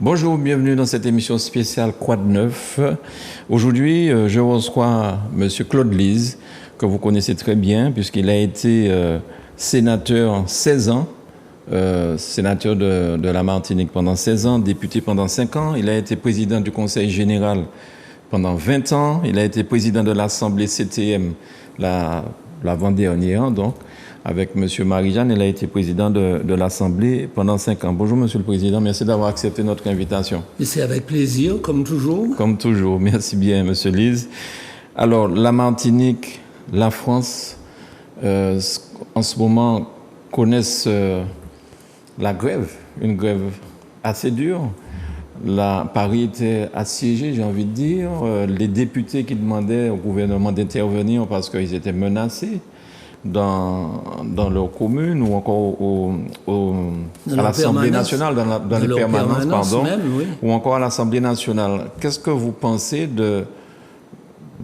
Bonjour, bienvenue dans cette émission spéciale Quad 9. Aujourd'hui, je reçois M. Claude Lise, que vous connaissez très bien, puisqu'il a été sénateur 16 ans, sénateur de la Martinique pendant 16 ans, député pendant 5 ans. Il a été président du Conseil général pendant 20 ans. Il a été président de l'Assemblée CTM l'avant-dernière, donc. Avec M. Marie-Jeanne, il a été président de l'Assemblée pendant 5 ans. Bonjour, M. le Président. Merci d'avoir accepté notre invitation. Et c'est avec plaisir, comme toujours. Comme toujours. Merci bien, M. Lise. Alors, la Martinique, la France, en ce moment, connaissent la grève, une grève assez dure. Paris était assiégé, j'ai envie de dire. Les députés qui demandaient au gouvernement d'intervenir parce qu'ils étaient menacés dans leur commune ou encore à l'Assemblée nationale, dans les permanences, pardon, même, oui. Ou encore à l'Assemblée nationale. Qu'est-ce que vous pensez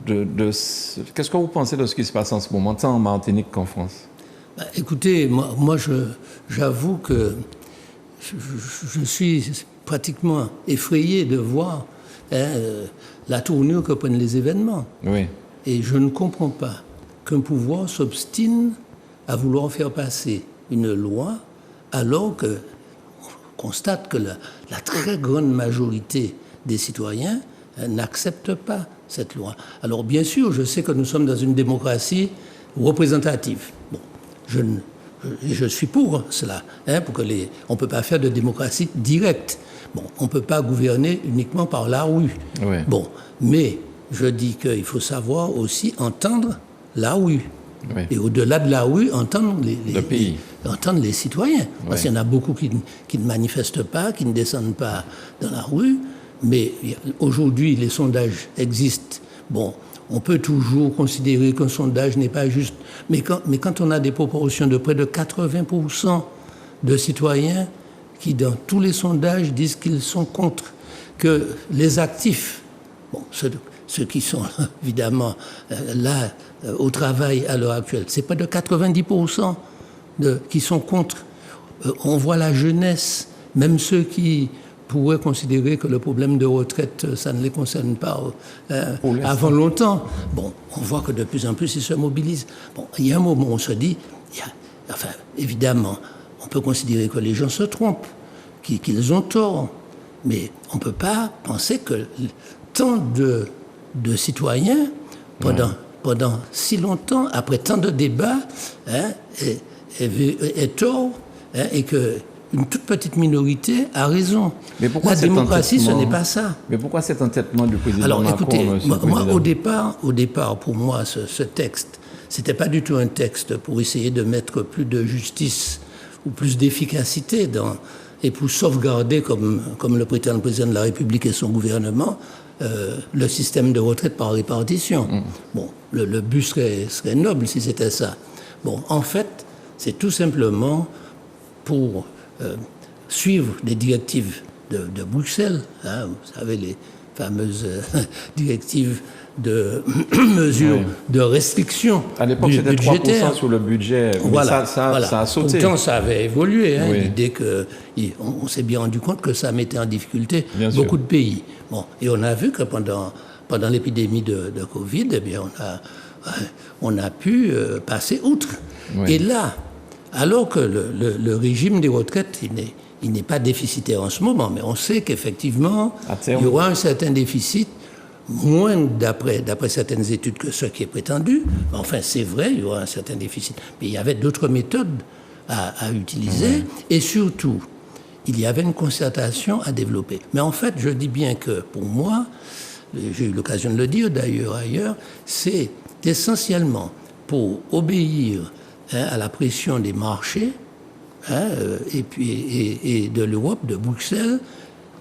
qu'est-ce que vous pensez de ce qui se passe en ce moment, tant en Martinique qu'en France? Écoutez, moi j'avoue que je suis pratiquement effrayé de voir la tournure que prennent les événements. Oui. Et je ne comprends pas qu'un pouvoir s'obstine à vouloir faire passer une loi alors qu'on constate que la très grande majorité des citoyens n'acceptent pas cette loi. Alors bien sûr, je sais que nous sommes dans une démocratie représentative. Bon, je suis pour cela, pour que on ne peut pas faire de démocratie directe. Bon, on ne peut pas gouverner uniquement par la rue. Oui. Bon, mais je dis qu'il faut savoir aussi entendre la rue. Oui. Et au-delà de la rue, entendre entendre les citoyens. Oui. Parce qu'il y en a beaucoup qui ne manifestent pas, qui ne descendent pas dans la rue. Mais aujourd'hui, les sondages existent. Bon, on peut toujours considérer qu'un sondage n'est pas juste. Mais quand on a des proportions de près de 80% de citoyens qui, dans tous les sondages, disent qu'ils sont contre, que les actifs, bon, ceux qui sont évidemment là au travail à l'heure actuelle, c'est pas de 90% qui sont contre. On voit la jeunesse, même ceux qui pourraient considérer que le problème de retraite, ça ne les concerne pas avant longtemps. Bon, on voit que de plus en plus, ils se mobilisent. Bon, il y a un moment où on se dit, évidemment, on peut considérer que les gens se trompent, qu'ils ont tort, mais on ne peut pas penser que tant de citoyens, pendant si longtemps, après tant de débats, aient tort, et qu'une toute petite minorité a raison. Mais pourquoi la démocratie, ce n'est pas ça. Mais pourquoi cet entêtement du président Alors, Macron, écoutez, moi, au départ, pour moi, ce texte, c'était pas du tout un texte pour essayer de mettre plus de justice ou plus d'efficacité et pour sauvegarder, comme le prétend le président de la République et son gouvernement, le système de retraite par répartition. Bon, le but serait noble si c'était ça. Bon, en fait, c'est tout simplement pour suivre les directives de Bruxelles, vous savez, les fameuses directives de mesures de restriction budgétaire. À l'époque, c'était 3% sur le budget, mais voilà, ça a sauté. Pourtant, ça avait évolué. Oui. L'idée qu'on s'est bien rendu compte que ça mettait en difficulté beaucoup de pays. Bon, et on a vu que pendant l'épidémie de Covid, eh bien, on a pu passer outre. Oui. Et là, alors que le régime des retraites, il n'est pas déficitaire en ce moment, mais on sait qu'effectivement, il y aura un certain déficit, moins d'après certaines études que ce qui est prétendu. Enfin, c'est vrai, il y aura un certain déficit. Mais il y avait d'autres méthodes à utiliser, et surtout, il y avait une concertation à développer. Mais en fait, je dis bien que pour moi, j'ai eu l'occasion de le dire d'ailleurs ailleurs, c'est essentiellement pour obéir à la pression des marchés et de l'Europe, de Bruxelles,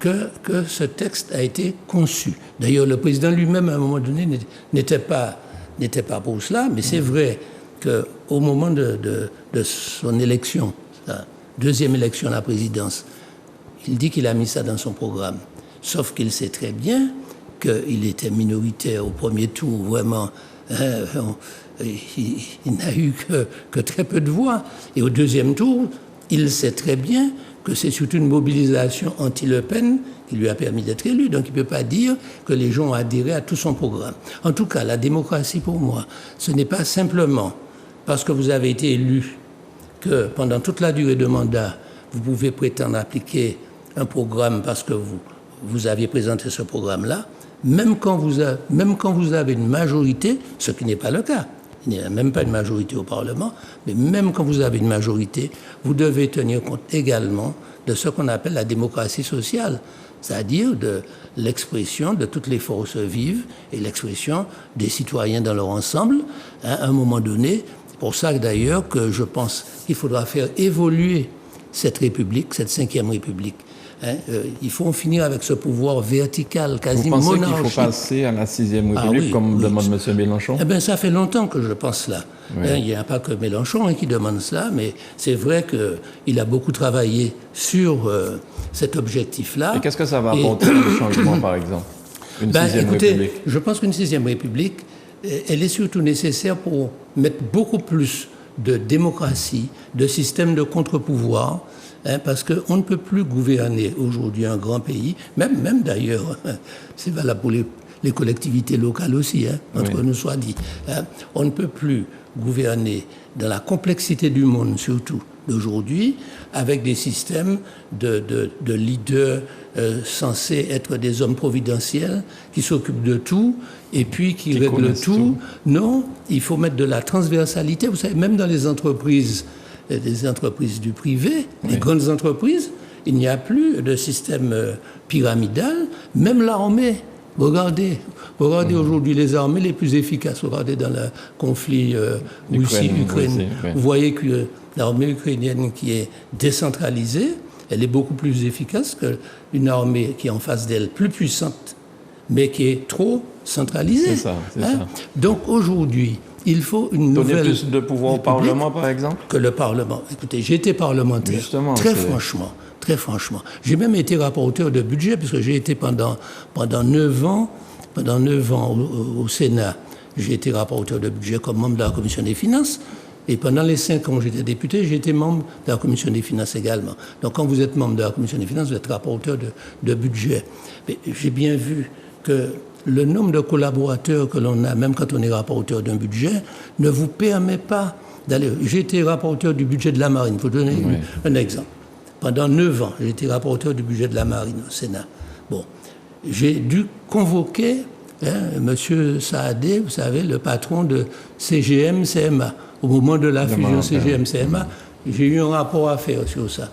que ce texte a été conçu. D'ailleurs, le président lui-même, à un moment donné, n'était pas pour cela, mais c'est vrai qu'au moment de son élection, sa deuxième élection à la présidence, il dit qu'il a mis ça dans son programme. Sauf qu'il sait très bien qu'il était minoritaire au premier tour, vraiment. Il n'a eu que très peu de voix. Et au deuxième tour, il sait très bien que c'est surtout une mobilisation anti-Le Pen qui lui a permis d'être élu. Donc il ne peut pas dire que les gens ont adhéré à tout son programme. En tout cas, la démocratie pour moi, ce n'est pas simplement parce que vous avez été élu que pendant toute la durée de mandat, vous pouvez prétendre appliquer un programme parce que vous aviez présenté ce programme-là, même quand vous avez une majorité, ce qui n'est pas le cas. Il n'y a même pas de majorité au Parlement, mais même quand vous avez une majorité, vous devez tenir compte également de ce qu'on appelle la démocratie sociale, c'est-à-dire de l'expression de toutes les forces vives et l'expression des citoyens dans leur ensemble, hein, à un moment donné. C'est pour ça d'ailleurs que je pense qu'il faudra faire évoluer cette République, cette 5e République. Hein, il faut en finir avec ce pouvoir vertical, quasi monarchique. Vous pensez qu'il faut passer à la 6e République, comme demande M. Mélenchon? Eh bien, ça fait longtemps que je pense cela. Oui. Hein, il n'y a pas que Mélenchon qui demande cela, mais c'est vrai qu'il a beaucoup travaillé sur cet objectif-là. Et qu'est-ce que ça va apporter comme changement, par exemple? Une 6e République? Je pense qu'une 6e République, elle est surtout nécessaire pour mettre beaucoup plus de démocratie, de système de contre-pouvoir, hein, parce qu'on ne peut plus gouverner aujourd'hui un grand pays, même d'ailleurs, c'est valable pour les collectivités locales aussi, hein, entre nous soit dit. Hein, on ne peut plus gouverner dans la complexité du monde, surtout d'aujourd'hui, avec des systèmes de leaders censés être des hommes providentiels qui s'occupent de tout et puis qui règlent tout. Non, il faut mettre de la transversalité. Vous savez, même dans les entreprises du privé, les grandes entreprises, il n'y a plus de système pyramidal. Même l'armée, regardez aujourd'hui les armées les plus efficaces. Regardez dans le conflit Russie-Ukraine. Vous voyez que l'armée ukrainienne qui est décentralisée, elle est beaucoup plus efficace qu'une armée qui est en face d'elle, plus puissante, mais qui est trop centralisée. C'est ça. Donc aujourd'hui, il faut une nouvelle... Donner plus de pouvoir au Parlement, par exemple? Que le Parlement. Écoutez, j'ai été parlementaire. Justement, très franchement. J'ai même été rapporteur de budget, puisque j'ai été pendant 9 ans au Sénat. J'ai été rapporteur de budget comme membre de la Commission des finances. Et pendant les 5 ans où j'étais député, j'ai été membre de la Commission des finances également. Donc quand vous êtes membre de la Commission des finances, vous êtes rapporteur de budget. Mais j'ai bien vu que le nombre de collaborateurs que l'on a, même quand on est rapporteur d'un budget, ne vous permet pas d'aller... J'ai été rapporteur du budget de la marine. Pour donner un exemple. Pendant 9 ans, j'ai été rapporteur du budget de la marine au Sénat. Bon, j'ai dû convoquer M. Saadé, vous savez, le patron de CGM-CMA. Au moment de la fusion CGM-CMA, j'ai eu un rapport à faire sur ça.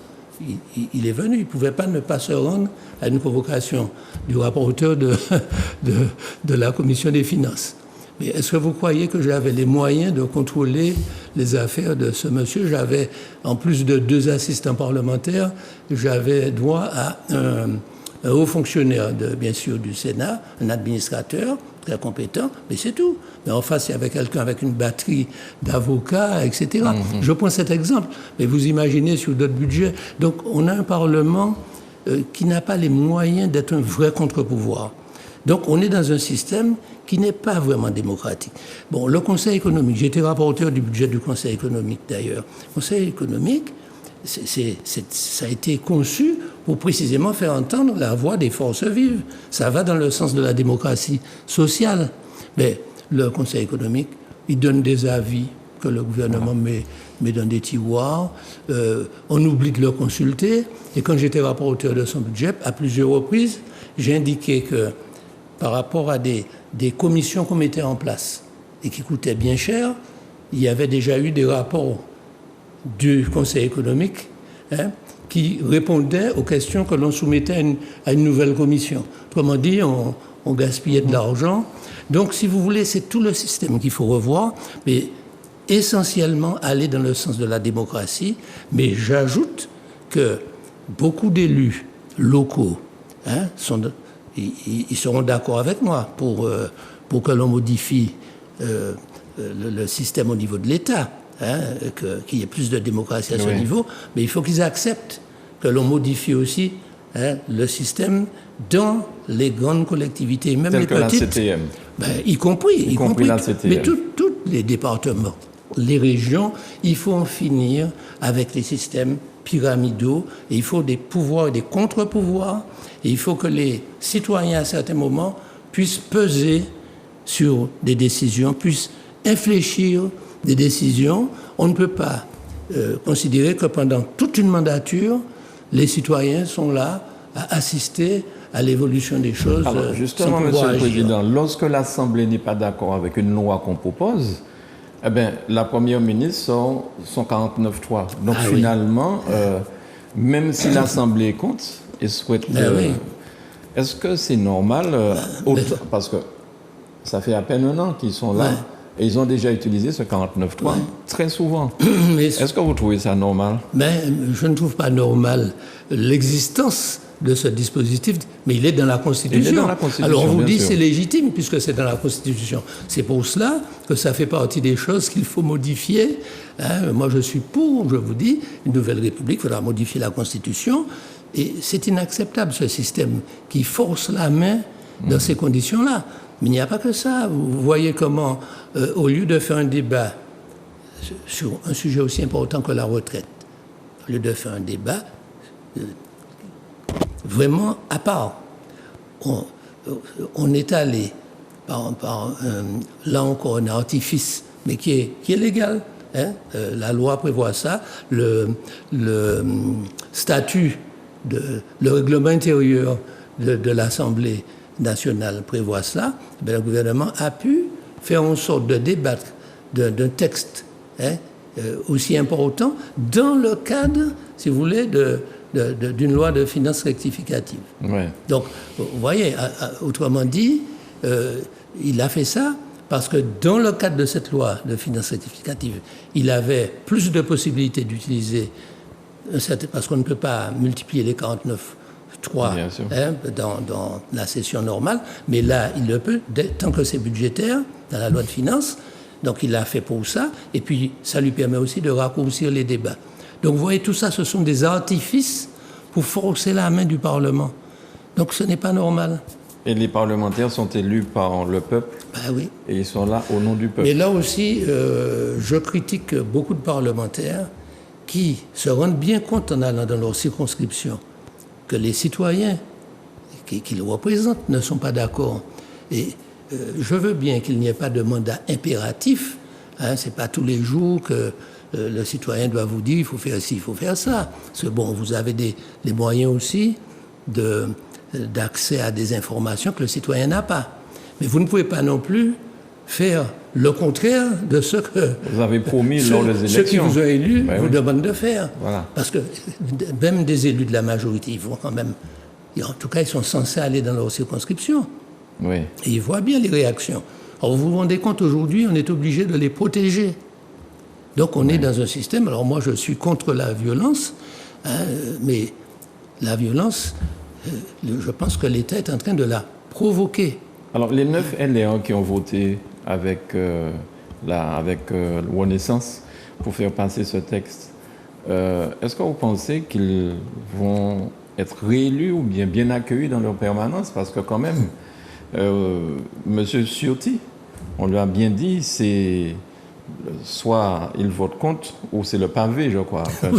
Il est venu, il ne pouvait pas ne pas se rendre à une convocation du rapporteur de la Commission des finances. Mais est-ce que vous croyez que j'avais les moyens de contrôler les affaires de ce monsieur? J'avais, en plus de 2 assistants parlementaires, j'avais droit à un haut fonctionnaire, bien sûr, du Sénat, un administrateur très compétent, mais c'est tout. Mais en face, il y avait quelqu'un avec une batterie d'avocats, etc. Je prends cet exemple, mais vous imaginez sur d'autres budgets. Donc, on a un Parlement qui n'a pas les moyens d'être un vrai contre-pouvoir. Donc, on est dans un système qui n'est pas vraiment démocratique. Bon, le Conseil économique, j'ai été rapporteur du budget du Conseil économique, d'ailleurs. Le Conseil économique, ça a été conçu pour précisément faire entendre la voix des forces vives. Ça va dans le sens de la démocratie sociale. Mais le Conseil économique, il donne des avis que le gouvernement met dans des tiroirs. On oublie de le consulter. Et quand j'étais rapporteur de son budget, à plusieurs reprises, j'ai indiqué que par rapport à des commissions qu'on mettait en place et qui coûtaient bien cher, il y avait déjà eu des rapports du Conseil économique qui répondaient aux questions que l'on soumettait à une nouvelle commission. Autrement dit, on gaspillait de l'argent. Donc, si vous voulez, c'est tout le système qu'il faut revoir, mais essentiellement aller dans le sens de la démocratie. Mais j'ajoute que beaucoup d'élus locaux ils seront d'accord avec moi pour que l'on modifie le système au niveau de l'État. Qu'il y ait plus de démocratie à ce niveau, mais il faut qu'ils acceptent que l'on modifie aussi le système dans les grandes collectivités, même les petites. La CTM. Y compris la CTM. Mais tous les départements, les régions, il faut en finir avec les systèmes pyramidaux, et il faut des pouvoirs et des contre-pouvoirs, et il faut que les citoyens, à certains moments, puissent peser sur des décisions, puissent infléchir des décisions. On ne peut pas considérer que pendant toute une mandature, les citoyens sont là à assister à l'évolution des choses. Alors justement, Monsieur le Président, lorsque l'Assemblée n'est pas d'accord avec une loi qu'on propose, eh bien, la Première ministre sort son 49.3. Donc finalement, même si l'Assemblée est contre et souhaite... Est-ce que c'est normal parce que ça fait à peine un an qu'ils sont là et ils ont déjà utilisé ce 49.3 très souvent. Est-ce que vous trouvez ça normal? Je ne trouve pas normal l'existence de ce dispositif, mais il est dans la Constitution. Il est dans la Constitution. Alors on vous dit c'est légitime puisque c'est dans la Constitution. C'est pour cela que ça fait partie des choses qu'il faut modifier. Moi je suis pour, je vous dis, une nouvelle République, il faudra modifier la Constitution. Et c'est inacceptable ce système qui force la main dans ces conditions-là. Mais il n'y a pas que ça. Vous voyez comment, au lieu de faire un débat sur un sujet aussi important que la retraite, au lieu de faire un débat vraiment à part, on est allé par là encore un artifice, mais qui est légal. La loi prévoit ça. Le statut, le règlement intérieur de l'Assemblée nationale prévoit cela. Le gouvernement a pu faire en sorte de débattre d'un texte aussi important dans le cadre, si vous voulez, d'une loi de finances rectificative. Donc, vous voyez, autrement dit, il a fait ça parce que dans le cadre de cette loi de finances rectificative, il avait plus de possibilités d'utiliser, parce qu'on ne peut pas multiplier les 49.3 dans la session normale, mais là, il le peut, tant que c'est budgétaire, dans la loi de finances. Donc, il l'a fait pour ça, et puis ça lui permet aussi de raccourcir les débats. Donc, vous voyez, tout ça, ce sont des artifices pour forcer la main du Parlement. Donc, ce n'est pas normal. Et les parlementaires sont élus par le peuple. Oui. Et ils sont là au nom du peuple. Mais là aussi, je critique beaucoup de parlementaires qui se rendent bien compte en allant dans leur circonscription que les citoyens qui le représentent ne sont pas d'accord. Et je veux bien qu'il n'y ait pas de mandat impératif. Ce n'est pas tous les jours que le citoyen doit vous dire il faut faire ci, il faut faire ça. Parce que bon, vous avez les moyens aussi d'accès à des informations que le citoyen n'a pas. Mais vous ne pouvez pas non plus faire le contraire de ce que vous avez promis lors des élections. Ceux qui vous ont élus vous demandent de faire. Voilà. Parce que même des élus de la majorité, ils vont quand même... En tout cas, ils sont censés aller dans leur circonscription. Et ils voient bien les réactions. Alors vous vous rendez compte, aujourd'hui, on est obligé de les protéger. Donc on est dans un système... Alors moi, je suis contre la violence, mais la violence, je pense que l'État est en train de la provoquer. Alors les 9 LR qui ont voté avec Renaissance pour faire passer ce texte, est-ce que vous pensez qu'ils vont être réélus ou bien accueillis dans leur permanence? Parce que quand même, M. Ciotti, on lui a bien dit, c'est soit il vote contre ou c'est le pavé, je crois. Enfin,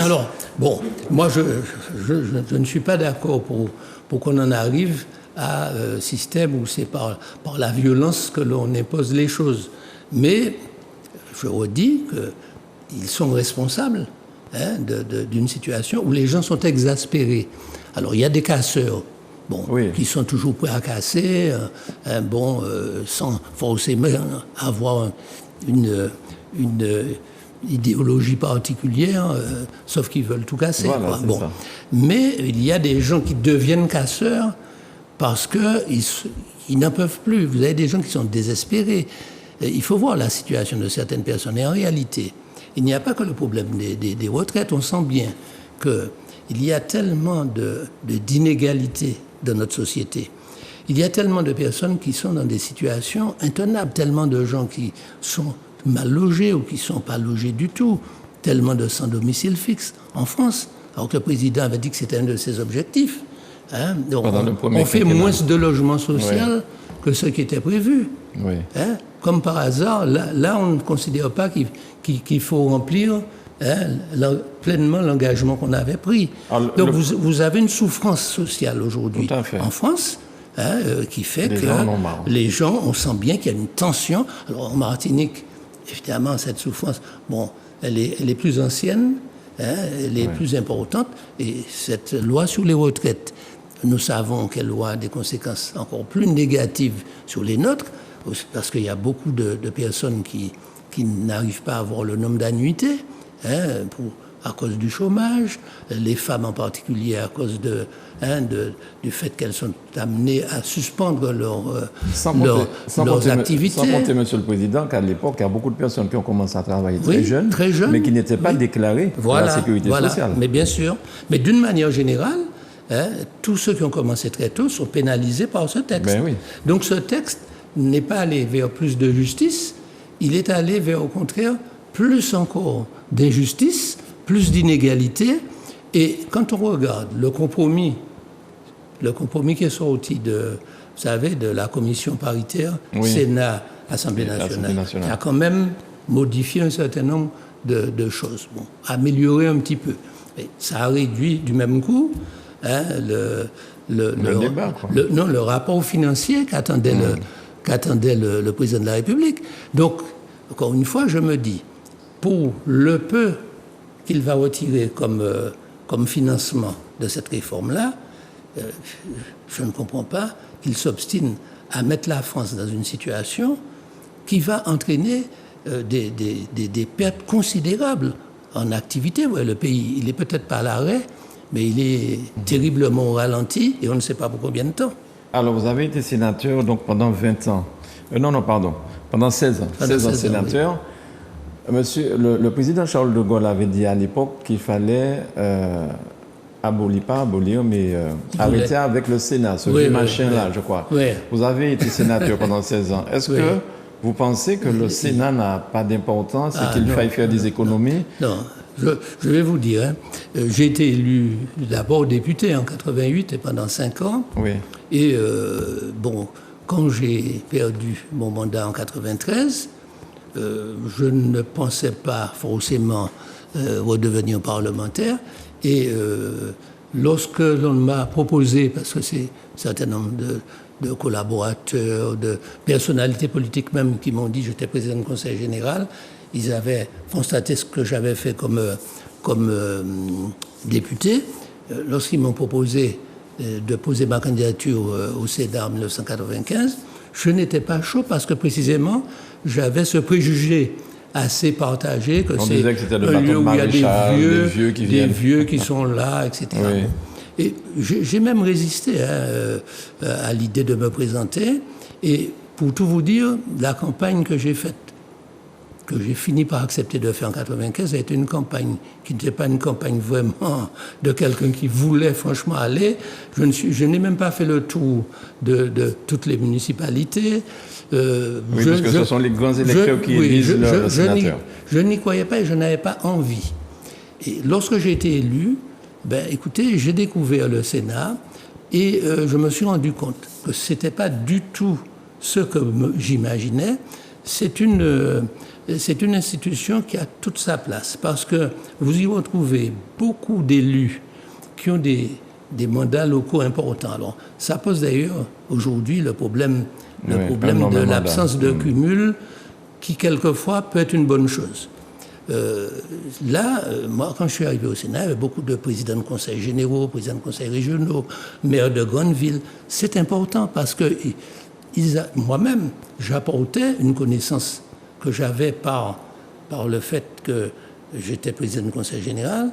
alors, bon, moi je ne suis pas d'accord pour qu'on en arrive à un système où c'est par la violence que l'on impose les choses. Mais je redis qu'ils sont responsables d'une situation où les gens sont exaspérés. Alors il y a des casseurs qui sont toujours prêts à casser, sans forcément avoir une idéologie particulière, sauf qu'ils veulent tout casser. Voilà, ça. Mais il y a des gens qui deviennent casseurs parce qu'ils n'en peuvent plus. Vous avez des gens qui sont désespérés. Il faut voir la situation de certaines personnes. Et en réalité, il n'y a pas que le problème des retraites. On sent bien qu'il y a tellement d'inégalités dans notre société. Il y a tellement de personnes qui sont dans des situations intenables, tellement de gens qui sont mal logés ou qui ne sont pas logés du tout, tellement de sans domicile fixe en France, alors que le président avait dit que c'était un de ses objectifs. Donc on fait moins de logements sociaux que ce qui était prévu. Comme par hasard, là on ne considère pas qu'il faut remplir pleinement l'engagement qu'on avait pris. Alors, donc vous avez une souffrance sociale aujourd'hui en France qui fait que les gens, on sent bien qu'il y a une tension. Alors en Martinique, évidemment, cette souffrance, bon, elle est plus ancienne, elle est plus importante. Et cette loi sur les retraites, nous savons qu'elle aura des conséquences encore plus négatives sur les nôtres, parce qu'il y a beaucoup de personnes qui n'arrivent pas à avoir le nombre d'annuités, à cause du chômage, les femmes en particulier à cause du fait qu'elles sont amenées à suspendre leurs activités. Sans compter, Monsieur le Président, qu'à l'époque, il y a beaucoup de personnes qui ont commencé à travailler très jeunes, mais qui n'étaient pas déclarées à la sécurité sociale. Mais bien sûr. Mais d'une manière générale, tous ceux qui ont commencé très tôt sont pénalisés par ce texte. Donc ce texte n'est pas allé vers plus de justice, il est allé vers, au contraire, plus encore d'injustice, plus d'inégalité. Et quand on regarde le compromis qui est sorti de la commission paritaire Sénat-Assemblée nationale, qui a quand même modifié un certain nombre de choses, amélioré un petit peu. Et ça a réduit du même coup le rapport financier qu'attendait le président de la République. Donc, encore une fois, je me dis, pour le peu qu'il va retirer comme financement de cette réforme-là, je ne comprends pas qu'il s'obstine à mettre la France dans une situation qui va entraîner des pertes considérables en activité. Ouais, le pays, il n'est peut-être pas à l'arrêt, mais il est terriblement au ralenti et on ne sait pas pour combien de temps. Alors, vous avez été sénateur donc, pendant 20 ans. Pendant 16 ans. 16 ans sénateur. Oui. Monsieur, le président Charles de Gaulle avait dit à l'époque qu'il fallait arrêter avec le Sénat, ce vieux machin-là, je crois. Oui. Vous avez été sénateur pendant 16 ans. Est-ce que vous pensez que le Sénat n'a pas d'importance et qu'il faille faire des économies? Non. Je vais vous dire, j'ai été élu d'abord député en 88 et pendant 5 ans. Oui. Et quand j'ai perdu mon mandat en 93, je ne pensais pas forcément redevenir parlementaire. Et lorsque l'on m'a proposé, parce que c'est un certain nombre de collaborateurs, de personnalités politiques même qui m'ont dit que j'étais président du Conseil général, ils avaient constaté ce que j'avais fait comme député. Lorsqu'ils m'ont proposé de poser ma candidature au Sénat en 1995, je n'étais pas chaud parce que précisément, j'avais ce préjugé assez partagé que c'est un lieu où il y a des vieux qui sont là, etc. Oui. Et j'ai même résisté à l'idée de me présenter. Et pour tout vous dire, la campagne que j'ai faite, que j'ai fini par accepter de faire en 1995, a été une campagne qui n'était pas une campagne vraiment de quelqu'un qui voulait franchement aller. Je n'ai même pas fait le tour de toutes les municipalités. Parce que ce sont les grands électeurs qui élisent le sénateur. Je n'y croyais pas et je n'avais pas envie. Et lorsque j'ai été élu, écoutez, j'ai découvert le Sénat et je me suis rendu compte que ce n'était pas du tout ce que j'imaginais. C'est une institution qui a toute sa place parce que vous y retrouvez beaucoup d'élus qui ont des mandats locaux importants. Alors, ça pose d'ailleurs aujourd'hui le problème de l'absence de cumul qui, quelquefois, peut être une bonne chose. Moi, quand je suis arrivé au Sénat, il y avait beaucoup de présidents de conseils généraux, présidents de conseils régionaux, maires de grandes villes. C'est important parce que moi-même, j'apportais une connaissance que j'avais par le fait que j'étais président du conseil général.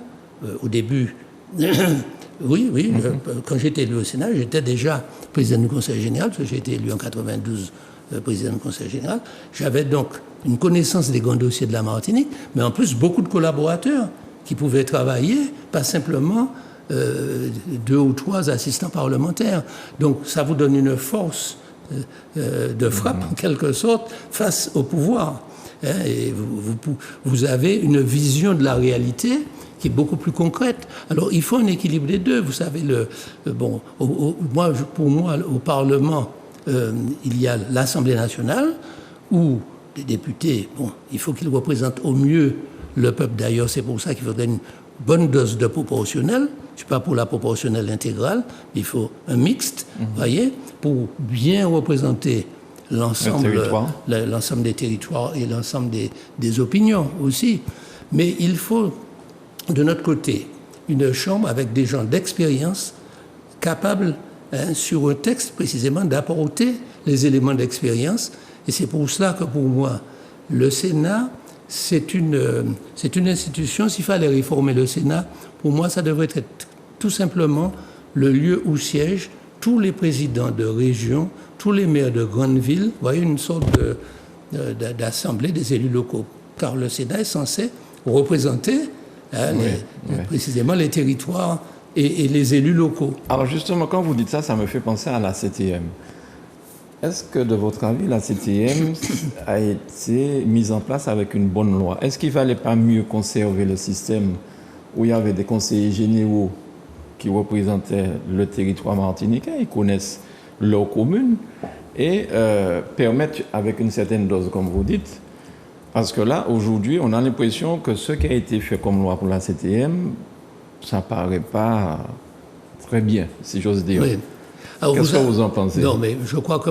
Au début, quand j'étais élu au Sénat, j'étais déjà président du conseil général, parce que j'ai été élu en 92 président du conseil général. J'avais donc une connaissance des grands dossiers de la Martinique, mais en plus beaucoup de collaborateurs qui pouvaient travailler, pas simplement 2 ou 3 assistants parlementaires. Donc ça vous donne une force de frappe, en quelque sorte, face au pouvoir. Et vous avez une vision de la réalité qui est beaucoup plus concrète. Alors, il faut un équilibre des deux. Vous savez, pour moi, au Parlement, il y a l'Assemblée nationale, où les députés, il faut qu'ils représentent au mieux le peuple. D'ailleurs, c'est pour ça qu'il faudrait une bonne dose de proportionnel. Je ne suis pas pour la proportionnelle intégrale, il faut un mixte, voyez, pour bien représenter l'ensemble des territoires et l'ensemble des opinions aussi. Mais il faut, de notre côté, une chambre avec des gens d'expérience capables, sur un texte précisément, d'apporter les éléments d'expérience. Et c'est pour cela que pour moi, le Sénat, c'est une institution. S'il fallait réformer le Sénat, pour moi, ça devrait être tout simplement le lieu où siègent tous les présidents de région, tous les maires de grandes villes, vous voyez, une sorte d'assemblée des élus locaux. Car le Sénat est censé représenter précisément les territoires et les élus locaux. Alors justement, quand vous dites ça, ça me fait penser à la CTM. Est-ce que, de votre avis, la CTM a été mise en place avec une bonne loi? Est-ce qu'il ne fallait pas mieux conserver le système où il y avait des conseillers généraux qui représentaient le territoire martiniquais, ils connaissent leur commune, et permettre avec une certaine dose, comme vous dites, parce que là, aujourd'hui, on a l'impression que ce qui a été fait comme loi pour la CTM, ça ne paraît pas très bien, si j'ose dire. Oui. Qu'est-ce que vous en pensez? Non, mais je crois que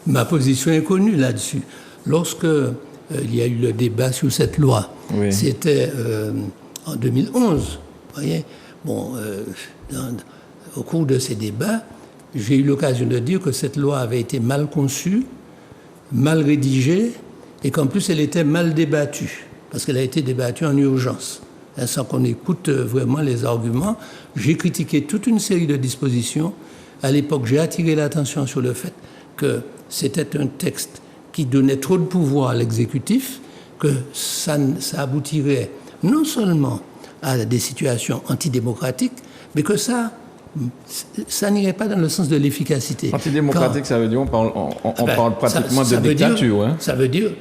ma position est connue là-dessus. Lorsque il y a eu le débat sur cette loi, c'était en 2011, vous voyez. Bon, au cours de ces débats, j'ai eu l'occasion de dire que cette loi avait été mal conçue, mal rédigée, et qu'en plus elle était mal débattue, parce qu'elle a été débattue en urgence, sans qu'on écoute vraiment les arguments. J'ai critiqué toute une série de dispositions. À l'époque, j'ai attiré l'attention sur le fait que c'était un texte qui donnait trop de pouvoir à l'exécutif, que ça aboutirait non seulement à des situations antidémocratiques, mais que ça n'irait pas dans le sens de l'efficacité. Antidémocratique, ça veut dire on parle pratiquement de dictature. Ça veut dire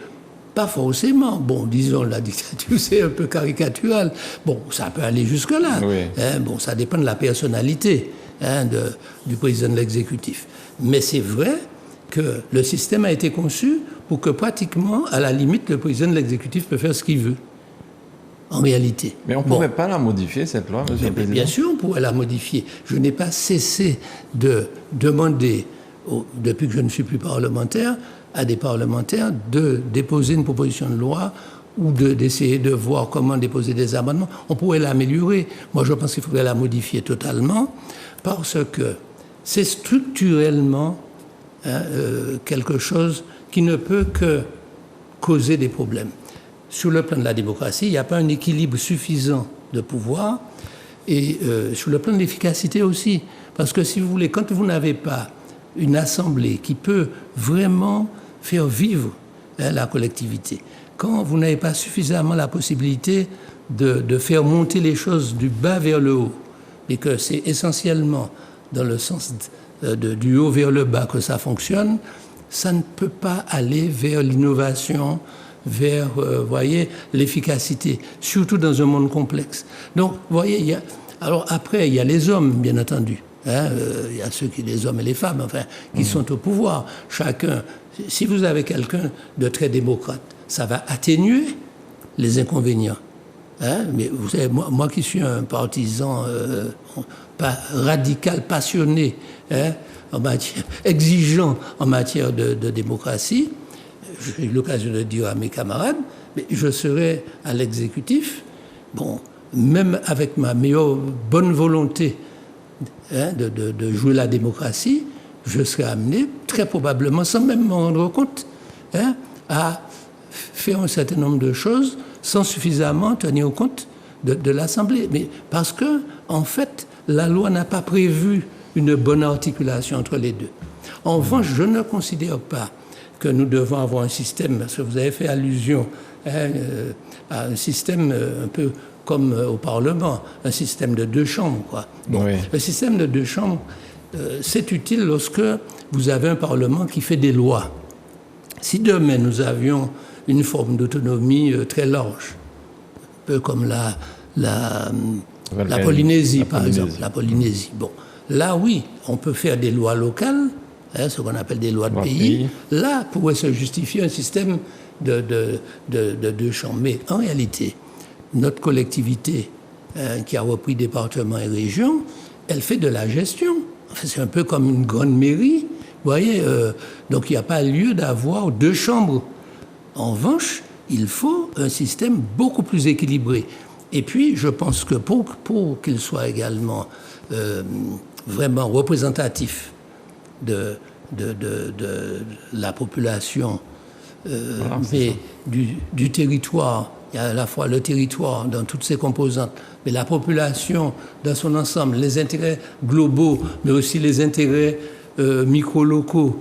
pas forcément. Bon, disons, la dictature, c'est un peu caricatural. Bon, ça peut aller jusque-là. Bon, ça dépend de la personnalité du président de l'exécutif. Mais c'est vrai que le système a été conçu pour que pratiquement, à la limite, le président de l'exécutif peut faire ce qu'il veut. En réalité. Mais on ne pourrait pas la modifier, cette loi, monsieur le Président? Bien sûr, on pourrait la modifier. Je n'ai pas cessé de demander, depuis que je ne suis plus parlementaire, à des parlementaires de déposer une proposition de loi ou d'essayer de voir comment déposer des amendements. On pourrait l'améliorer. Moi, je pense qu'il faudrait la modifier totalement parce que c'est structurellement quelque chose qui ne peut que causer des problèmes. Sur le plan de la démocratie, il n'y a pas un équilibre suffisant de pouvoir et sur le plan de l'efficacité aussi. Parce que si vous voulez, quand vous n'avez pas une assemblée qui peut vraiment faire vivre la collectivité, quand vous n'avez pas suffisamment la possibilité de faire monter les choses du bas vers le haut, et que c'est essentiellement dans le sens du haut vers le bas que ça fonctionne, ça ne peut pas aller vers l'innovation, vers, voyez, l'efficacité, surtout dans un monde complexe. Donc, vous voyez, alors après, il y a les hommes, bien entendu. Il y a les hommes et les femmes, enfin, qui sont au pouvoir. Chacun, si vous avez quelqu'un de très démocrate, ça va atténuer les inconvénients. Mais vous savez, moi qui suis un partisan pas radical, passionné, exigeant en matière de démocratie, j'ai eu l'occasion de dire à mes camarades, mais je serai à l'exécutif, bon, même avec ma meilleure bonne volonté de jouer la démocratie, je serai amené, très probablement, sans même m'en rendre compte, à faire un certain nombre de choses sans suffisamment tenir compte de l'Assemblée. Mais parce que, en fait, la loi n'a pas prévu une bonne articulation entre les deux. En revanche, je ne considère pas que nous devons avoir un système, parce que vous avez fait allusion à un système un peu comme au Parlement, un système de 2 chambres, quoi. Bon, oui. Le système de 2 chambres, c'est utile lorsque vous avez un Parlement qui fait des lois. Si demain nous avions une forme d'autonomie très large, un peu comme la Polynésie, par exemple, la Polynésie, bon, là oui, on peut faire des lois locales, ce qu'on appelle des lois de pays, là pourrait se justifier un système de deux chambres. Mais en réalité, notre collectivité qui a repris département et région, elle fait de la gestion. Enfin, c'est un peu comme une grande mairie. Vous voyez, donc il n'y a pas lieu d'avoir deux chambres. En revanche, il faut un système beaucoup plus équilibré. Et puis, je pense que pour qu'il soit également vraiment représentatif de la population, mais du territoire, il y a à la fois le territoire dans toutes ses composantes, mais la population dans son ensemble, les intérêts globaux, mais aussi les intérêts micro-locaux,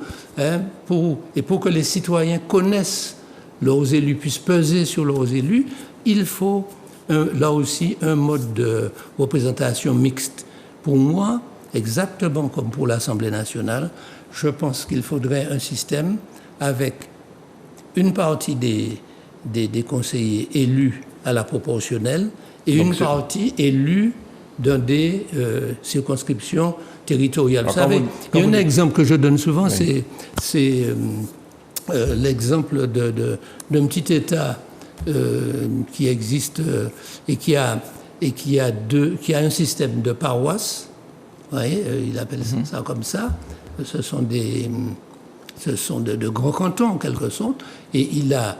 pour que les citoyens connaissent leurs élus, puissent peser sur leurs élus, il faut là aussi un mode de représentation mixte. Pour moi, exactement comme pour l'Assemblée nationale, je pense qu'il faudrait un système avec une partie des conseillers élus à la proportionnelle et une partie élue dans des circonscriptions territoriales. Vous savez, il y a un exemple que je donne souvent, c'est l'exemple d'un petit État qui existe et qui a un système de paroisses. Vous voyez, il appelle ça comme ça. Ce sont de grands cantons en quelque sorte, et il a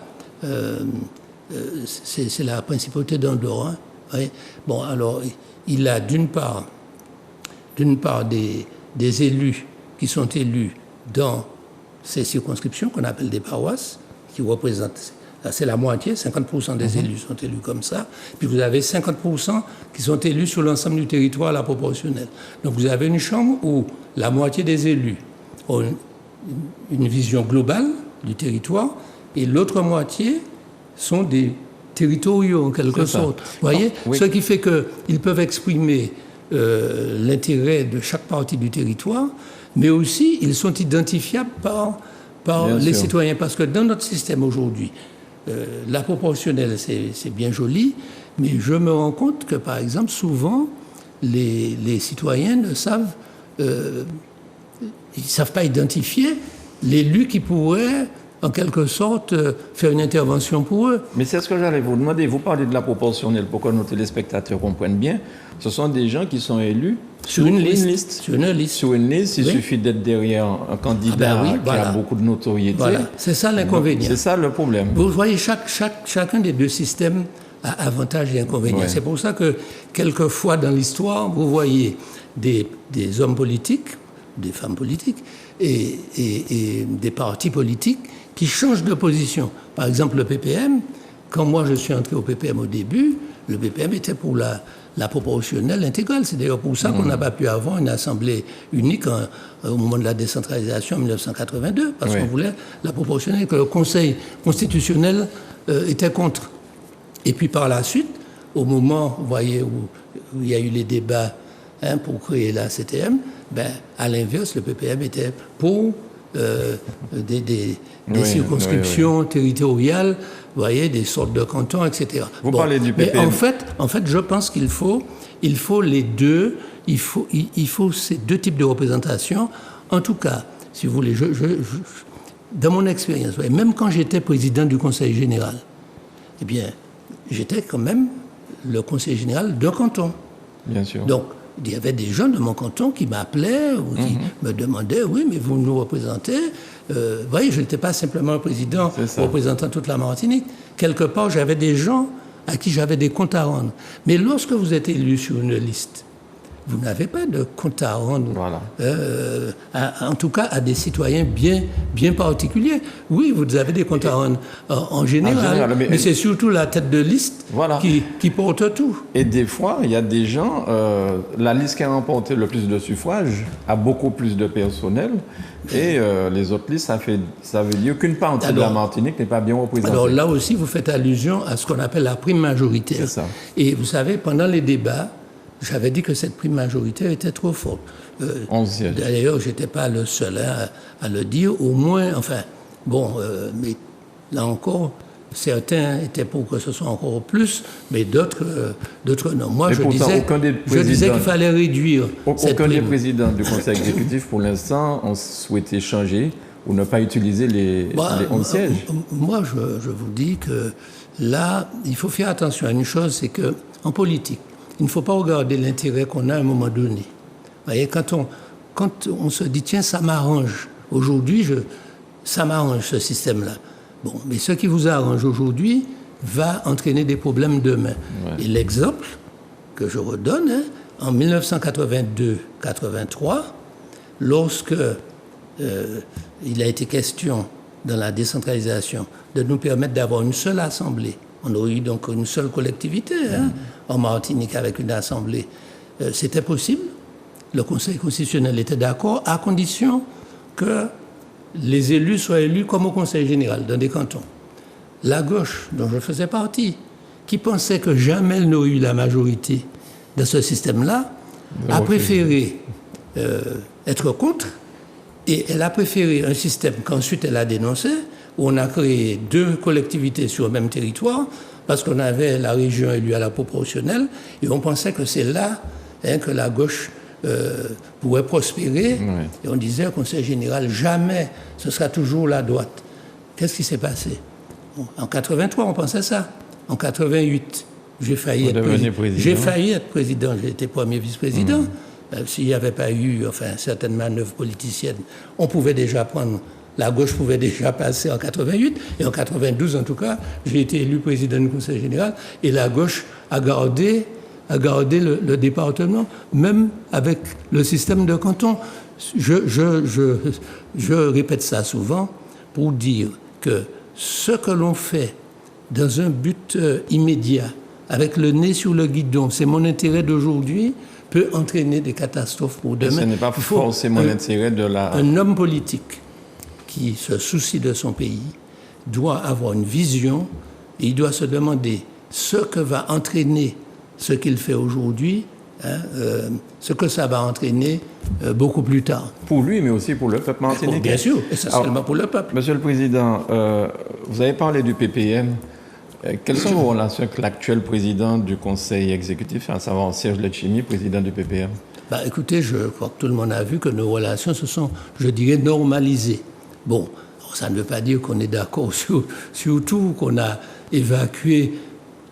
c'est la principauté d'Andorre. Hein, bon, alors il a d'une part des élus qui sont élus dans ces circonscriptions qu'on appelle des paroisses, qui représentent, c'est la moitié, 50% des élus sont élus comme ça, puis vous avez 50% qui sont élus sur l'ensemble du territoire à la proportionnelle. Donc vous avez une chambre où la moitié des élus ont une vision globale du territoire, et l'autre moitié sont des territoriaux en quelque sorte. Vous voyez, ce qui fait qu'ils peuvent exprimer l'intérêt de chaque partie du territoire, mais aussi ils sont identifiables par les citoyens. Parce que dans notre système aujourd'hui, la proportionnelle, c'est bien joli, mais je me rends compte que, par exemple, souvent, les citoyens ne savent, ils savent pas identifier l'élu qui pourrait, en quelque sorte, faire une intervention pour eux. Mais c'est ce que j'allais vous demander. Vous parlez de la proportionnelle pour que nos téléspectateurs comprennent bien. Ce sont des gens qui sont élus sur une liste. Sur une liste. Sur une liste, il suffit d'être derrière un candidat qui a beaucoup de notoriété. Voilà. C'est ça l'inconvénient. C'est ça le problème. Vous voyez, chacun des deux systèmes a avantages et inconvénients. Ouais. C'est pour ça que, quelquefois dans l'histoire, vous voyez des hommes politiques, des femmes politiques et des partis politiques qui changent de position. Par exemple, le PPM, quand moi je suis entré au PPM au début, le PPM était pour la proportionnelle intégrale. C'est d'ailleurs pour ça qu'on n'a pas pu avoir une assemblée unique au moment de la décentralisation en 1982, parce qu'on voulait la proportionnelle, que le Conseil constitutionnel était contre. Et puis par la suite, au moment, vous voyez, où il y a eu les débats pour créer la CTM, à l'inverse, le PPM était pour des circonscriptions territoriales, vous voyez, des sortes de cantons, etc. Vous parlez du PPM. Mais en fait, je pense qu'il faut les deux, il faut ces deux types de représentation. En tout cas, si vous voulez, dans mon expérience, même quand j'étais président du Conseil général, eh bien, j'étais quand même le conseiller général d'un canton. Bien sûr. Donc, il y avait des gens de mon canton qui m'appelaient ou qui me demandaient, oui, mais vous nous représentez. Vous voyez, je n'étais pas simplement un président représentant toute la Martinique. Quelque part, j'avais des gens à qui j'avais des comptes à rendre. Mais lorsque vous êtes élu sur une liste, vous n'avez pas de compte à rendre, en tout cas à des citoyens bien particuliers. Oui, vous avez des comptes à rendre en général, mais c'est surtout la tête de liste qui porte tout. Et des fois, il y a des gens, la liste qui a remporté le plus de suffrages a beaucoup plus de personnel, et les autres listes, ça veut dire qu'une partie de la Martinique n'est pas bien représentée. Alors là aussi, vous faites allusion à ce qu'on appelle la prime majoritaire. C'est ça. Et vous savez, pendant les débats, j'avais dit que cette prime majoritaire était trop forte. 11 sièges. D'ailleurs, je n'étais pas le seul à le dire. Au moins, enfin, bon, mais là encore, certains étaient pour que ce soit encore plus, mais d'autres non. Moi, je disais qu'il fallait réduire cette prime. Aucun des présidents du Conseil exécutif, pour l'instant, ont souhaité changer ou ne pas utiliser les 11 sièges. Moi, je vous dis que là, il faut faire attention à une chose, c'est qu'en politique, il ne faut pas regarder l'intérêt qu'on a à un moment donné. Vous voyez, quand on se dit, tiens, ça m'arrange, aujourd'hui, ça m'arrange ce système-là. Bon, mais ce qui vous arrange aujourd'hui va entraîner des problèmes demain. Ouais. Et l'exemple que je redonne, en 1982-83, lorsque il a été question dans la décentralisation de nous permettre d'avoir une seule assemblée, on aurait eu donc une seule collectivité en Martinique avec une assemblée, c'était possible. Le Conseil constitutionnel était d'accord à condition que les élus soient élus comme au Conseil général dans des cantons. La gauche, dont je faisais partie, qui pensait que jamais elle n'aurait eu la majorité de ce système-là, a préféré être contre, et elle a préféré un système qu'ensuite elle a dénoncé, où on a créé 2 collectivités sur le même territoire, parce qu'on avait la région élue à la proportionnelle, et on pensait que c'est là que la gauche pourrait prospérer. Ouais. Et on disait au Conseil général, jamais, ce sera toujours la droite. Qu'est-ce qui s'est passé? En 83, on pensait ça. En 88, j'ai failli être président. J'ai été premier vice-président. S'il n'y avait pas eu certaines manœuvres politiciennes, on pouvait déjà prendre... La gauche pouvait déjà passer en 88. Et en 92, en tout cas, j'ai été élu président du Conseil général. Et la gauche a gardé le département, même avec le système de canton. Je répète ça souvent pour dire que ce que l'on fait dans un but immédiat, avec le nez sur le guidon, c'est mon intérêt d'aujourd'hui, peut entraîner des catastrophes pour demain. Et ce n'est pas forcément l'intérêt de la... Un homme politique qui se soucie de son pays doit avoir une vision et il doit se demander ce que va entraîner ce qu'il fait aujourd'hui, ce que ça va entraîner beaucoup plus tard. Pour lui, mais aussi pour le peuple martiniquais. Bien sûr, essentiellement pour le peuple. Monsieur le Président, vous avez parlé du PPM. Quelles sont vos relations avec l'actuel président du Conseil exécutif, à savoir Serge Letchimy, président du PPM? Écoutez, je crois que tout le monde a vu que nos relations se sont, je dirais, normalisées. Bon, ça ne veut pas dire qu'on est d'accord sur tout, qu'on a évacué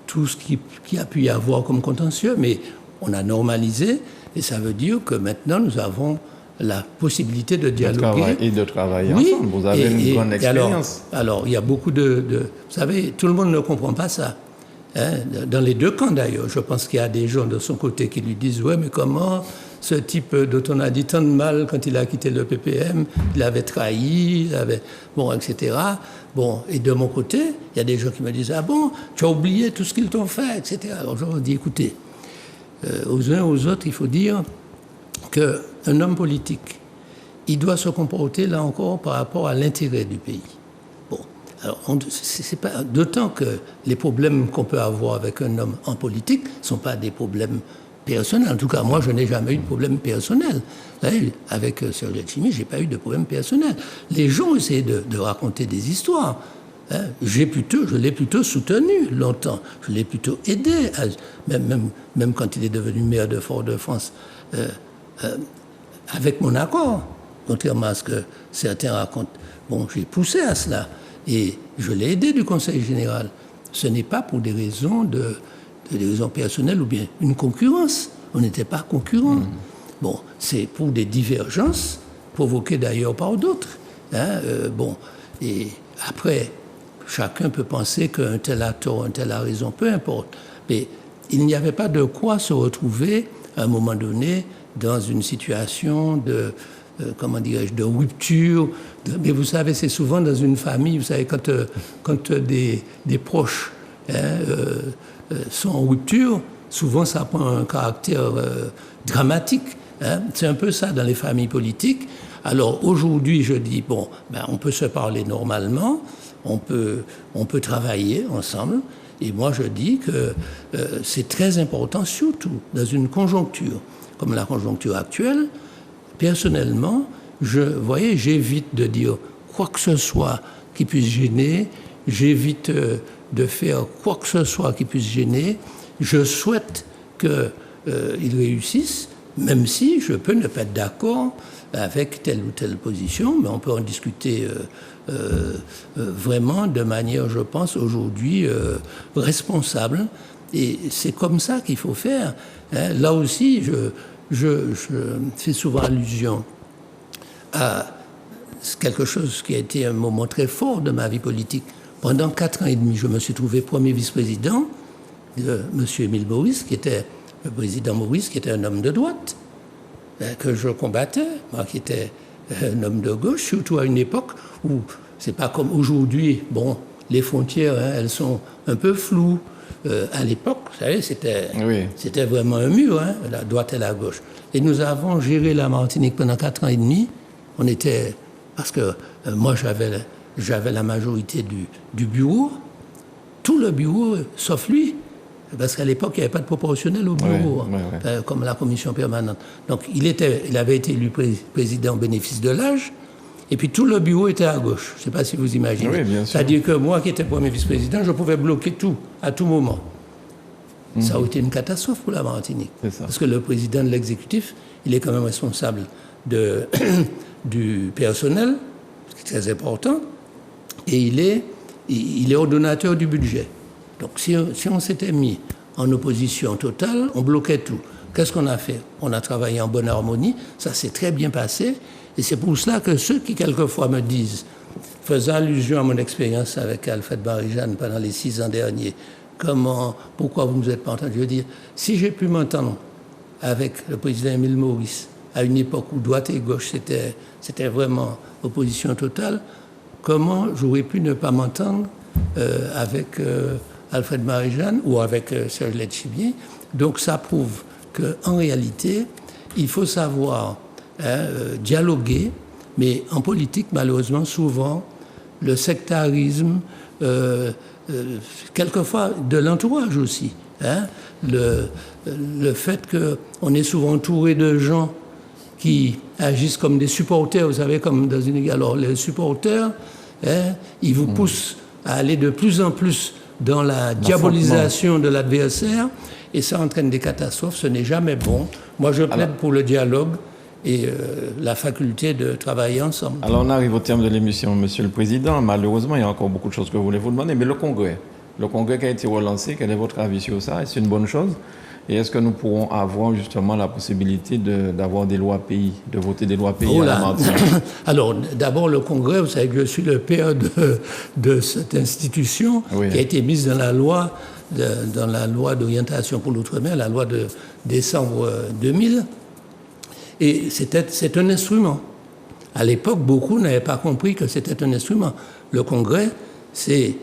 tout ce qui a pu y avoir comme contentieux, mais on a normalisé, et ça veut dire que maintenant nous avons la possibilité de dialoguer. Et de travailler ensemble. Vous avez une grande expérience. Alors, il y a beaucoup de... Vous savez, tout le monde ne comprend pas ça. Dans les 2 camps, d'ailleurs. Je pense qu'il y a des gens de son côté qui lui disent « Ouais, mais comment ce type dont on a dit tant de mal quand il a quitté le PPM, il avait trahi, etc. » Bon, et de mon côté, il y a des gens qui me disent « Ah bon, tu as oublié tout ce qu'ils t'ont fait, etc. » Alors je leur dis « Écoutez, aux uns aux autres, il faut dire qu'un homme politique, il doit se comporter, là encore, par rapport à l'intérêt du pays. Bon, alors, c'est pas, d'autant que les problèmes qu'on peut avoir avec un homme en politique ne sont pas des problèmes personnels. En tout cas, moi, je n'ai jamais eu de problème personnel. Là, avec Serge Letchimy, je n'ai pas eu de problème personnel. Les gens essaient de raconter des histoires. Je l'ai plutôt soutenu longtemps. Je l'ai plutôt aidé, même quand il est devenu maire de Fort-de-France, avec mon accord, contrairement à ce que certains racontent. Bon, j'ai poussé à cela et je l'ai aidé du Conseil général. Ce n'est pas pour des raisons des raisons personnelles ou bien une concurrence. On n'était pas concurrents. Bon, c'est pour des divergences provoquées d'ailleurs par d'autres. Et après, chacun peut penser qu'un tel a tort, un tel a raison, peu importe. Mais il n'y avait pas de quoi se retrouver à un moment donné dans une situation de rupture. Mais vous savez, c'est souvent dans une famille, vous savez, quand des proches sont en rupture, souvent ça prend un caractère dramatique. C'est un peu ça dans les familles politiques. Alors aujourd'hui, je dis, on peut se parler normalement, on peut travailler ensemble. Et moi, je dis que c'est très important, surtout dans une conjoncture comme la conjoncture actuelle. Personnellement, j'évite de dire quoi que ce soit qui puisse gêner. j'évite de faire quoi que ce soit qui puisse gêner. Je souhaite qu'ils réussissent, même si je peux ne pas être d'accord avec telle ou telle position, mais on peut en discuter vraiment de manière, je pense, aujourd'hui responsable. Et c'est comme ça qu'il faut faire. Hein. Là aussi, je fais souvent allusion à quelque chose qui a été un moment très fort de ma vie politique. Pendant 4 ans et demi, je me suis trouvé premier vice-président de M. Émile Maurice, qui était le président Maurice, qui était un homme de droite, que je combattais, moi qui étais un homme de gauche, surtout à une époque où c'est pas comme aujourd'hui. Bon, les frontières, hein, elles sont un peu floues. À l'époque, vous savez, c'était vraiment un mur, hein, la droite et la gauche. Et nous avons géré la Martinique pendant 4 ans et demi. On était, parce que moi j'avais la majorité du bureau, tout le bureau, sauf lui, parce qu'à l'époque il n'y avait pas de proportionnel au bureau, comme la commission permanente. Donc il avait été élu président au bénéfice de l'âge. Et puis tout le bureau était à gauche. Je ne sais pas si vous imaginez. Oui, bien sûr. C'est-à-dire que moi, qui étais premier vice-président, je pouvais bloquer tout, à tout moment. Ça a été une catastrophe pour la Martinique. Parce que le président de l'exécutif, il est quand même responsable du personnel, ce qui est très important, et il est ordonnateur du budget. Donc si on s'était mis en opposition totale, on bloquait tout. Qu'est-ce qu'on a fait? On a travaillé en bonne harmonie, ça s'est très bien passé. Et c'est pour cela que ceux qui, quelquefois, me disent, faisant allusion à mon expérience avec Alfred Barry-Jeanne pendant les 6 ans derniers, pourquoi vous ne nous êtes pas entendu? Je veux dire, si j'ai pu m'entendre avec le président Émile Maurice, à une époque où droite et gauche, c'était vraiment opposition totale, comment j'aurais pu ne pas m'entendre avec Alfred Barry-Jeanne ou avec Serge Letchimy? Donc ça prouve qu'en réalité, il faut savoir dialoguer, mais en politique, malheureusement, souvent, le sectarisme, quelquefois de l'entourage aussi, hein, le fait qu'on est souvent entouré de gens qui agissent comme des supporters, vous savez, comme dans une... Alors, les supporters, hein, ils vous poussent à aller de plus en plus dans la diabolisation de l'adversaire, et ça entraîne des catastrophes, ce n'est jamais bon. Moi, je plaide pour le dialogue et la faculté de travailler ensemble. Alors on arrive au terme de l'émission, Monsieur le Président. Malheureusement, il y a encore beaucoup de choses que vous voulez vous demander, mais le Congrès qui a été relancé, quel est votre avis sur ça? Est-ce une bonne chose? Et est-ce que nous pourrons avoir justement la possibilité d'avoir des lois pays, de voter des lois pays à la Martinique? Alors d'abord le Congrès, vous savez que je suis le père de cette institution qui a été mise dans la loi d'orientation pour l'outre-mer, la loi de décembre 2000. Et c'est un instrument. À l'époque, beaucoup n'avaient pas compris que c'était un instrument. Le Congrès, c'est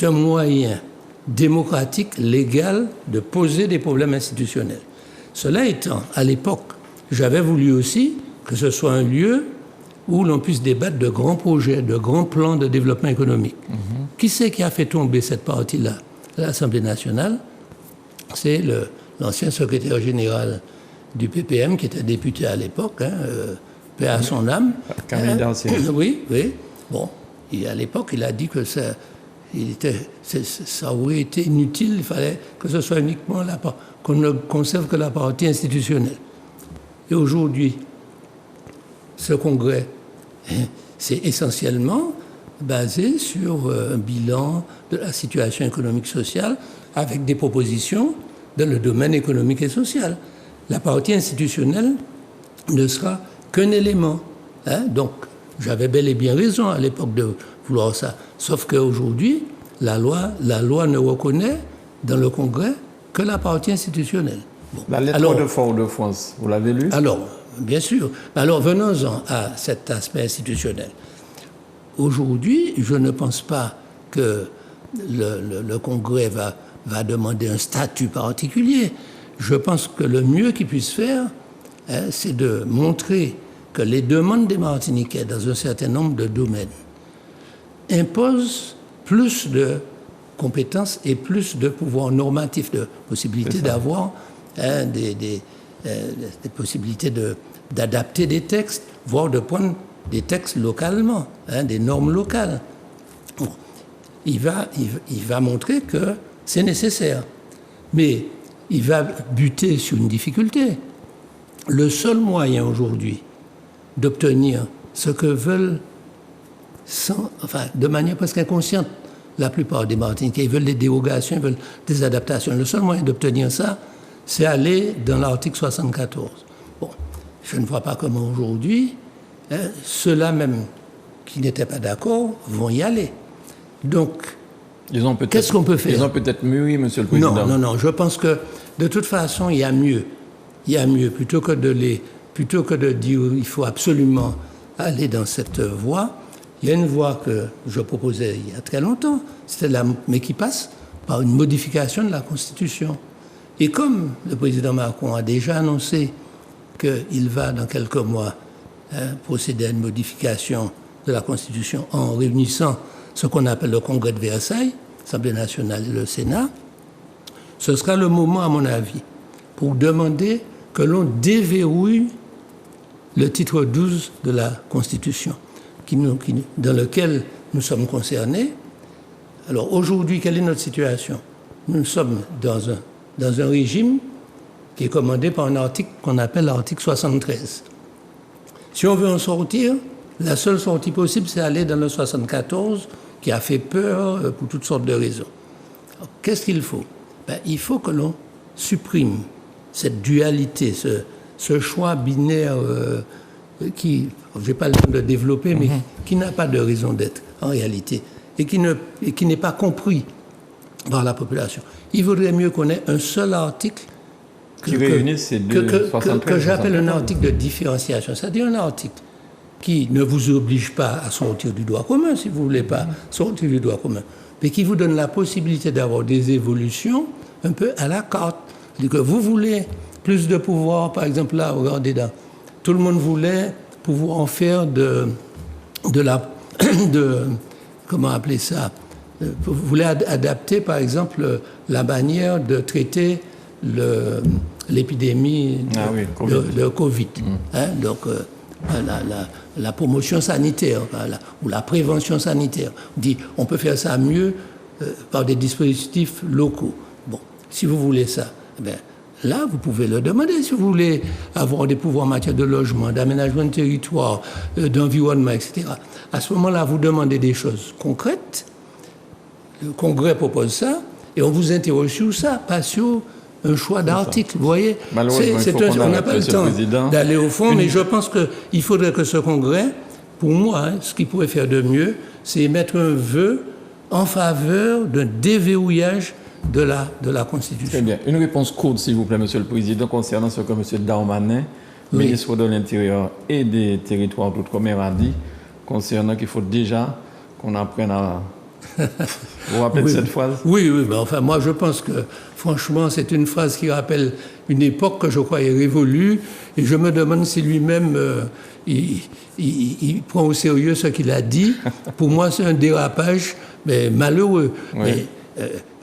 un moyen démocratique, légal, de poser des problèmes institutionnels. Cela étant, à l'époque, j'avais voulu aussi que ce soit un lieu où l'on puisse débattre de grands projets, de grands plans de développement économique. Qui c'est qui a fait tomber cette partie-là? L'Assemblée nationale, c'est l'ancien secrétaire général du PPM, qui était député à l'époque, hein, paix à son âme. Camille Darcy. Oui. Bon, et à l'époque, il a dit que ça aurait été inutile, il fallait que ce soit uniquement qu'on ne conserve que la partie institutionnelle. Et aujourd'hui, ce congrès, c'est essentiellement basé sur un bilan de la situation économique sociale avec des propositions dans le domaine économique et social. La partie institutionnelle ne sera qu'un élément. Hein? Donc, j'avais bel et bien raison à l'époque de vouloir ça. Sauf qu'aujourd'hui, la loi ne reconnaît dans le Congrès que la partie institutionnelle. Bon. La lettre de Fort-de-France, vous l'avez lue? Alors, bien sûr. Alors, venons-en à cet aspect institutionnel. Aujourd'hui, je ne pense pas que le Congrès va demander un statut particulier. Je pense que le mieux qu'il puisse faire, hein, c'est de montrer que les demandes des Martiniquais dans un certain nombre de domaines imposent plus de compétences et plus de pouvoirs normatifs, de possibilités d'avoir des possibilités d'adapter des textes, voire de prendre des textes localement, des normes locales. Bon. il va montrer que c'est nécessaire. Mais il va buter sur une difficulté. Le seul moyen aujourd'hui d'obtenir ce que veulent, de manière presque inconsciente, la plupart des Martiniquais, ils veulent des dérogations, ils veulent des adaptations. Le seul moyen d'obtenir ça, c'est aller dans l'article 74. Bon, je ne vois pas comment aujourd'hui, ceux-là même qui n'étaient pas d'accord vont y aller. Donc, qu'est-ce qu'on peut faire? Ils ont peut-être mûri, Monsieur le Président. Non. Je pense que, de toute façon, il y a mieux. Il y a mieux. Plutôt que de dire il faut absolument aller dans cette voie, il y a une voie que je proposais il y a très longtemps, mais qui passe par une modification de la Constitution. Et comme le président Macron a déjà annoncé qu'il va, dans quelques mois, procéder à une modification de la Constitution en réunissant ce qu'on appelle le Congrès de Versailles, l'Assemblée nationale et le Sénat, ce sera le moment, à mon avis, pour demander que l'on déverrouille le titre 12 de la Constitution, dans lequel nous sommes concernés. Alors aujourd'hui, quelle est notre situation? Nous sommes dans un régime qui est commandé par un article qu'on appelle l'article 73. Si on veut en sortir, la seule sortie possible, c'est aller dans le 74, qui a fait peur pour toutes sortes de raisons. Alors, qu'est-ce qu'il faut? Il faut que l'on supprime cette dualité, ce choix binaire qui, je n'ai pas le temps de développer, mais qui n'a pas de raison d'être en réalité, et qui n'est pas compris par la population. Il vaudrait mieux qu'on ait un seul article qui réunisse ces deux 73, que j'appelle un article de différenciation, c'est-à-dire un article qui ne vous oblige pas à sortir du droit commun, si vous ne voulez pas sortir du droit commun, mais qui vous donne la possibilité d'avoir des évolutions un peu à la carte. C'est-à-dire que vous voulez plus de pouvoir, par exemple là, regardez là, tout le monde voulait pouvoir en faire comment appeler ça, vous voulez adapter, par exemple, la manière de traiter l'épidémie de Covid. Donc, la promotion sanitaire ou la prévention sanitaire. On dit on peut faire ça mieux par des dispositifs locaux. Bon, si vous voulez ça, là, vous pouvez le demander. Si vous voulez avoir des pouvoirs en matière de logement, d'aménagement de territoire, d'environnement, etc., à ce moment-là, vous demandez des choses concrètes. Le Congrès propose ça, et on vous interroge sur ça, pas sur un choix d'article. Vous voyez, on n'a pas le temps d'aller au fond, mais je pense qu'il faudrait que ce Congrès, pour moi, ce qu'il pourrait faire de mieux, c'est mettre un vœu en faveur d'un déverrouillage de la Constitution. Très bien. Une réponse courte, s'il vous plaît, Monsieur le Président, concernant ce que M. Darmanin, ministre de l'Intérieur et des Territoires d'Outre-mer, a dit, concernant qu'il faut déjà qu'on apprenne à... Vous vous rappelez de cette phrase? Oui, enfin, moi, je pense que, franchement, c'est une phrase qui rappelle une époque que je crois est révolue, et je me demande si lui-même, il prend au sérieux ce qu'il a dit. Pour moi, c'est un dérapage, mais malheureux. Oui. Mais,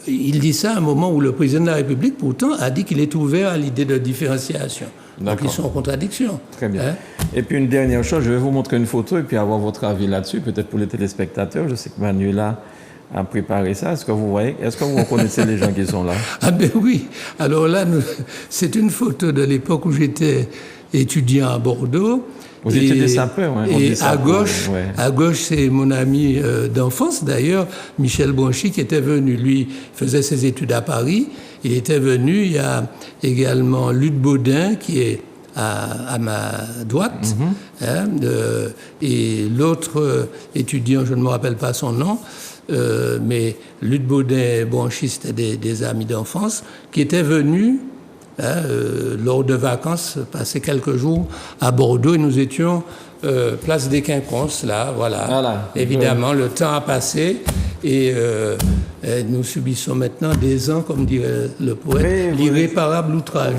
il dit ça à un moment où le président de la République, pourtant, a dit qu'il est ouvert à l'idée de différenciation. Donc, ils sont en contradiction. Très bien. Et puis, une dernière chose, je vais vous montrer une photo et puis avoir votre avis là-dessus, peut-être pour les téléspectateurs. Je sais que Manuela a préparé ça. Est-ce que vous reconnaissez les gens qui sont là? Ah ben oui. Alors là, c'est une photo de l'époque où j'étais étudiant à Bordeaux. Vous étiez des sapeurs, hein? Et à gauche, c'est mon ami d'enfance, d'ailleurs, Michel Bonchy, qui était venu. Lui faisait ses études à Paris. Il était venu. Il y a également Luc Baudin, qui est à ma droite. Et l'autre étudiant, je ne me rappelle pas son nom, mais Luc Baudin et Bonchy, c'était des amis d'enfance, qui étaient venus lors de vacances, passer quelques jours à Bordeaux, et nous étions place des Quinconces, là, voilà. Évidemment, le temps a passé, et nous subissons maintenant des ans, comme dirait le poète, l'irréparable outrage.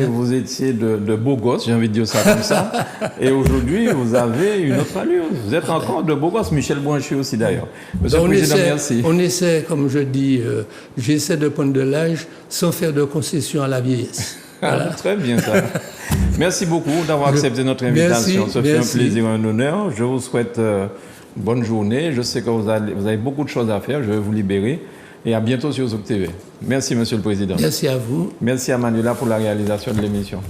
Vous étiez de beaux gosses, j'ai envie de dire ça comme ça, et aujourd'hui, vous avez une autre allure. Vous êtes encore de beaux gosses, Michel Bonchy aussi d'ailleurs. Monsieur le Président, merci. On essaie, comme je dis, j'essaie de prendre de l'âge sans faire de concession à la vieillesse. Voilà. Très bien ça. Merci beaucoup d'avoir accepté notre invitation. Ce fut un plaisir et un honneur. Je vous souhaite bonne journée. Je sais que vous avez beaucoup de choses à faire. Je vais vous libérer. Et à bientôt sur Zouk TV. Merci, Monsieur le Président. Merci à vous. Merci à Manuela pour la réalisation de l'émission.